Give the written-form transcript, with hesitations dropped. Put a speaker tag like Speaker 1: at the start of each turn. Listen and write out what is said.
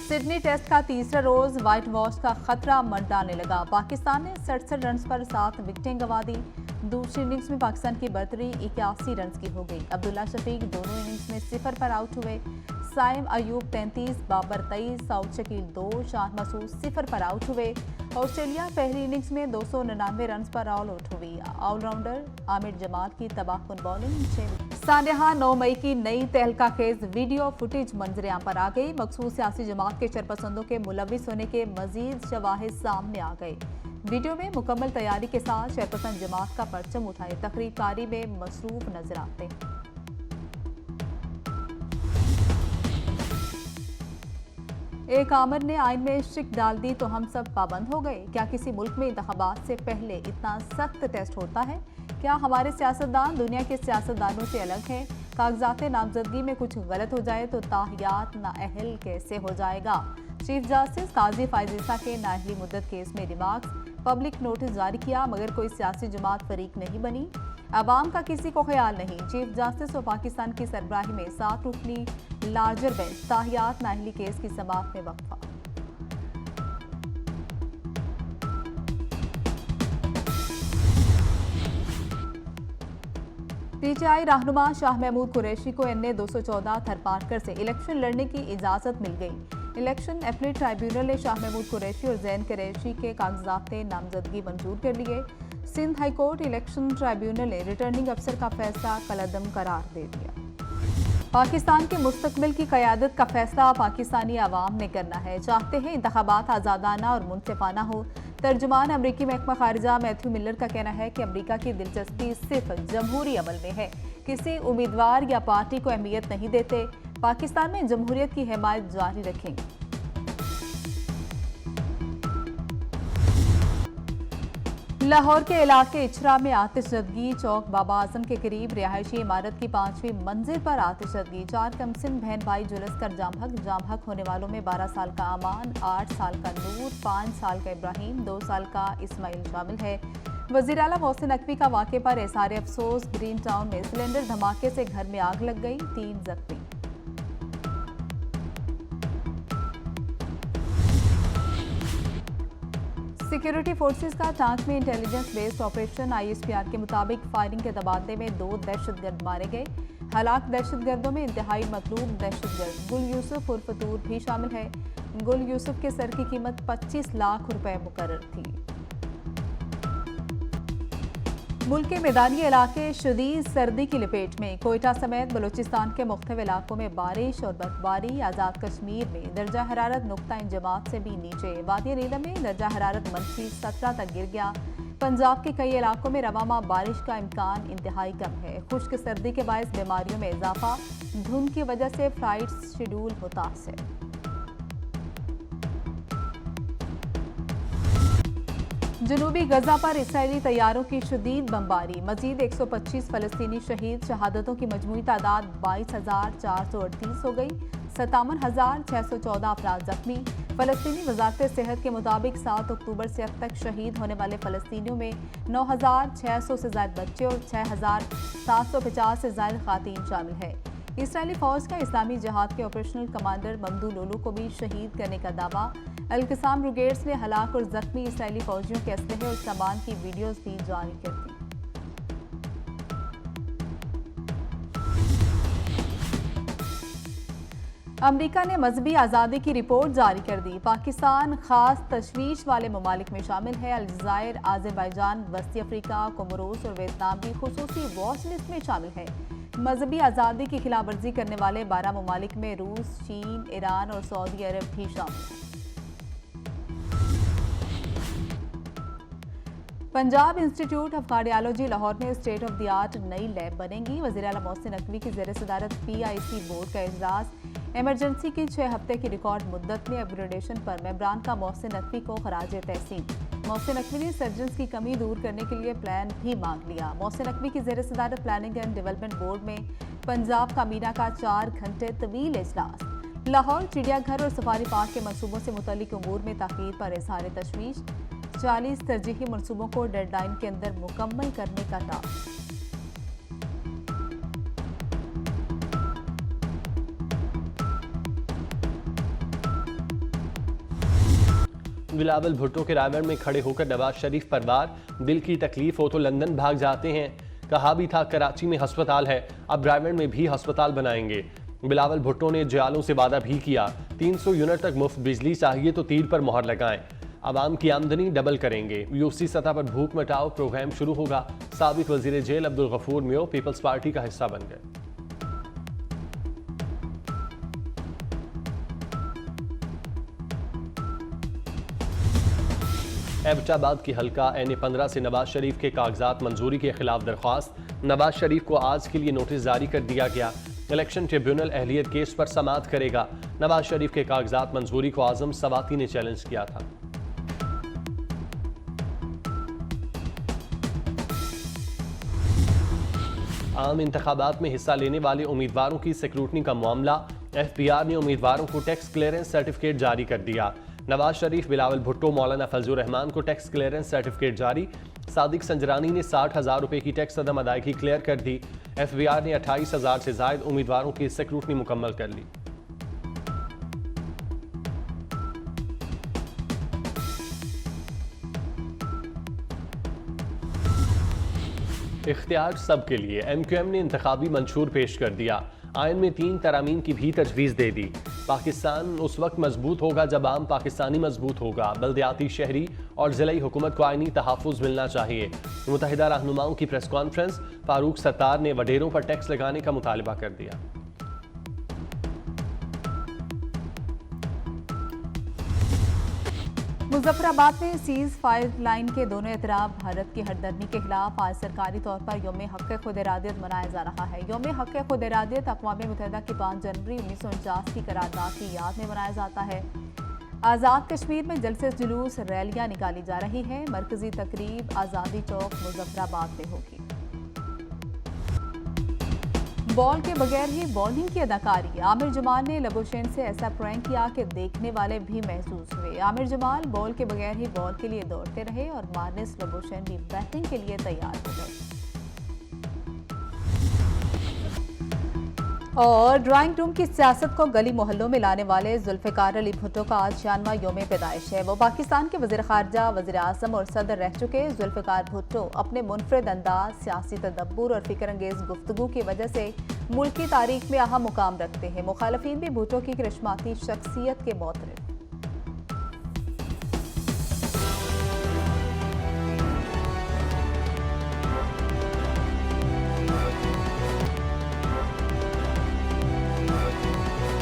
Speaker 1: Sydney test का तीसरा रोज white wash का खतरा मंडराने लगा। पाकिस्तान ने 67 रन पर 7 विकेटें गंवा दी। दूसरी इनिंग्स में पाकिस्तान की बढ़तरी 81 रन की हो गई। अब्दुल्ला शफीक दोनों इनिंग्स में 0 पर आउट हुए। साइम अयूब 33, बाबर 23, सऊद शकील 2, शाह मसूद 0 पर आउट हुए। ऑस्ट्रेलिया पहली इनिंग्स में 299 रन पर ऑल आउट हुई। ऑलराउंडर आमिर जमाल की तबाहकुन बॉलिंग। सानहा 9 मई की नई तहलका खेज वीडियो फुटेज मंजरेआम पर आ गई। मखसूस सियासी जमात के चेयरपर्सनों के मुलविस होने के मजीद शवाहिद सामने आ गए। वीडियो में मुकम्मल तैयारी के साथ चेयरपर्सन जमात का परचम उठाए तकरीकारी में मसरूफ नजर आते हैं। एक आमिर ने आइन में शिक डाल दी तो हम सब पाबंद हो गए। क्या किसी मुल्क में इंतखाबात से पहले इतना सख्त टेस्ट होता है? क्या हमारे सियासतदान दुनिया के सियासतदानों से अलग हैं? कागजात नामजदगी में कुछ गलत हो जाए तो ताहियात नाअहल कैसे हो जाएगा? चीफ जस्टिस काजी फायजीसा के नाअहली मुद्दत केस में रिमार्क्स। पब्लिक नोटिस जारी किया मगर कोई सियासी जमात फरीक नहीं बनी। अवाम का किसी को ख्याल नहीं। चीफ जस्टिस और पाकिस्तान की सरबराही में 7 रुकनी लार्जर बेंच। ताहियात नाअहली केस की समाअत में वक्फा। पीटीआई रहनुमा शाह महमूद कुरैशी को एनए 214 थरपारकर से इलेक्शन लड़ने की इजाजत मिल गई। इलेक्शन अपील ट्राइब्यूनल ने शाह महमूद कुरैशी और जैन कुरैशी के कागजात नामजदगी मंजूर कर लिए। Sindh high court election tribunal ने रिटर्निंग अफसर का फैसला कलअदम करार दे दिया। पाकिस्तान के मुस्तकबिल की क़यादत का फैसला पाकिस्तानी अवाम ने करना है। चाहते हैं इंतखाबात आज़ादाना और मुनसिफाना हो। तर्जुमान अमरीकी महकमा खारिजा मैथ्यू मिलर का कहना है कि अमरीका की दिलचस्पी सिर्फ जमहूरी अमल में है, किसी उम्मीदवार या पार्टी को अहमियत नहीं देते। पाकिस्तान में जमहूरियत की हिमायत जारी रखेंगे। लाहौर के इलाके इचरा में आतिशजदगी। चौक बाबा आजम के करीब रिहायशी इमारत की 5वीं मंजिल पर आतिशजदगी। 4 कमसिन बहन भाई जुलस कर जाम हक होने वालों में 12 साल का अमान, 8 साल का नूर, 5 साल का इब्राहिम, 2 साल का इस्माइल शामिल है। वज़ीर आला मोहसिन नकवी का वाक़े पर इज़हार अफसोस। ग्रीन टाउन में सिलेंडर धमाके से घर में आग लग गई, 3 जख्मी। सिक्योरिटी फोर्सेस का टांक में इंटेलिजेंस बेस्ड ऑपरेशन। आईएसपीआर के मुताबिक फायरिंग के तबादले में 2 दहशतगर्द मारे गए। हलाक दहशतगर्दों में इंतहाई मतलूब दहशतगर्द गुल यूसुफ उर्फ फतूर भी शामिल है। गुल यूसुफ के सर की कीमत 25 लाख रुपए मुकर्रर थी। मुल्क के मैदानी इलाके शदीद सर्दी की लपेट में। कोयटा समेत बलूचिस्तान के मुख्तलिफ इलाकों में बारिश और बर्फबारी। आज़ाद कश्मीर में दर्जा हरारत नुक्ता इंजमात से भी नीचे। वादी नीलम में दर्जा हरारत -17 तक गिर गया। पंजाब के कई इलाकों में रवामा बारिश का इम्कान इंतहाई कम है। खुश्क सर्दी के बायस बीमारियों में इजाफा। धुंध की वजह से फ्लाइट शेड्यूल मुतासर। जनूबी गजा पर इसराइली तैयारों की शदीद बमबारी। मजीद 125 फलस्तीनी शहीद। शहादतों की मजमूई तादाद 22,438 हो गई। 57,614 अफराद जख्मी। फलस्तीनी वजारत सेहत के मुताबिक 7 अक्टूबर से अब तक शहीद होने वाले फलस्तीनियों में 9,600 से ज्यादा बच्चे और 6,750 से ज्यादा खातीन शामिल है। इसराइली फौज का इस्लामी जिहाद के ऑपरेशनल कमांडर ममदू लोलू को भी शहीद करने का दावा। अल-क़साम ब्रिगेड्स ने हलाक और जख्मी इसराइली फौजियों के असलहे और सामान की वीडियोज भी जारी कर दी। अमरीका ने मजहबी आज़ादी की रिपोर्ट जारी कर दी। पाकिस्तान खास तशवीश वाले ममालिक में शामिल है। अल्जायर, आज़रबाईजान, वस्ती अफ्रीका, कोमोरोस और वियतनाम भी खुसूसी वॉच लिस्ट में शामिल है। मजहबी आज़ादी की खिलाफ वर्जी करने वाले 12 ममालिक में रूस, चीन, ईरान और सऊदी अरब भी शामिल हैं। Punjab institute of cardiology Lahore में स्टेट ऑफ द आर्ट नई लैब बनेगी। वज़ीर आला मोहसिन नकवी की ज़ेर सदारत PIC बोर्ड का इजलास। इमरजेंसी की 6 हफ्ते की रिकॉर्ड मुद्दत में अपग्रेडेशन पर मेंबरान का मोहसिन नकवी को खराज तहसीन। मोहसिन नकवी ने सर्जन्स की कमी दूर करने के लिए प्लान भी मांग लिया। मोहसिन नकवी की ज़ेर सदारत प्लानिंग एंड डेवलपमेंट बोर्ड में पंजाब काबीना का 4 घंटे तवील इजलास। लाहौर चिड़ियाघर और सफारी पार्क के मनसूबों से मुतल्लिक उमूर में ताख़ीर पर इज़हार तशवीश। 40 तरजीही मनसूबों को डेडलाइन के अंदर मुकम्मल करने का टास्क।
Speaker 2: بلاول بھٹو کے رائے میں کھڑے ہو کر نواز شریف پر وار، دل کی تکلیف ہو تو لندن بھاگ جاتے ہیں، کہا بھی تھا کراچی میں ہسپتال ہے، اب رائے میں بھی ہسپتال بنائیں گے۔ بلاول بھٹو نے جیالوں سے وعدہ بھی کیا، 300 یونٹ تک مفت بجلی چاہیے تو تیر پر مہر لگائیں، عوام کی آمدنی ڈبل کریں گے۔ یوسی سطح پر بھوک مٹاؤ پروگرام شروع ہوگا، سابق وزیر جیل عبدالغفور میو پیپلز پارٹی کا حصہ بن گئے۔ ایبٹ آباد کی حلقہ این-15 سے نواز شریف کے کاغذات منظوری کے خلاف درخواست، نواز شریف کو آج کے لیے نوٹس جاری کر دیا گیا۔ الیکشن ٹریبیونل اہلیت کیس پر سماعت کرے گا۔ نواز شریف کے کاغذات منظوری کو اعظم سواتی نے چیلنج کیا تھا۔ عام انتخابات میں حصہ لینے والے امیدواروں کی سیکیورٹی کا معاملہ، ایف بی آر نے امیدواروں کو ٹیکس کلیئرنس سرٹیفکیٹ جاری کر دیا۔ نواز شریف، بلاول بھٹو، مولانا فضل الرحمان کو ٹیکس کلیئرنس سرٹیفکیٹ جاری۔ صادق سنجرانی نے 60,000 روپے کی ٹیکس عدم ادائیگی کلیئر کر دی۔ ایف بی آر نے 28,000 سے زائد امیدواروں کی سیکیورٹی مکمل کر لی۔ اختیار سب کے لیے، ایم کیو ایم نے انتخابی منشور پیش کر دیا۔ آئین میں 3 ترامیم کی بھی تجویز دے دی۔ پاکستان اس وقت مضبوط ہوگا جب عام پاکستانی مضبوط ہوگا، بلدیاتی، شہری اور ضلعی حکومت کو آئینی تحفظ ملنا چاہیے۔ متحدہ رہنماؤں کی پریس کانفرنس، فاروق ستار نے وڈیروں پر ٹیکس لگانے کا مطالبہ کر دیا۔
Speaker 1: مظفر آباد میں سیز فائر لائن کے دونوں اطراف بھارت کی ہردرمی کے خلاف آج سرکاری طور پر یوم حق خود ارادیت منایا جا رہا ہے۔ یوم حق خود ارادیت اقوام متحدہ کی 5 جنوری 1949 کی قرارداد کی یاد میں منایا جاتا ہے۔ آزاد کشمیر میں جلسے جلوس، ریلیاں نکالی جا رہی ہیں۔ مرکزی تقریب آزادی چوک مظفر آباد میں ہوگی۔ بال کے بغیر ہی بالنگ کی اداکاری، عامر جمال نے لبوشین سے ایسا پرینک کیا کہ دیکھنے والے بھی محظوظ ہوئے۔ عامر جمال بال کے بغیر ہی بال کے لیے دوڑتے رہے اور مارنس لبوشین بھی بیٹنگ کے لیے تیار ہو گئے۔ اور ڈرائنگ روم کی سیاست کو گلی محلوں میں لانے والے ذوالفقار علی بھٹو کا آج 96واں یوم پیدائش ہے۔ وہ پاکستان کے وزیر خارجہ، وزیر اعظم اور صدر رہ چکے ذوالفقار بھٹو اپنے منفرد انداز، سیاسی تدبر اور فکر انگیز گفتگو کی وجہ سے ملک کی تاریخ میں اہم مقام رکھتے ہیں۔ مخالفین بھی بھٹو کی کرشماتی شخصیت کے معترف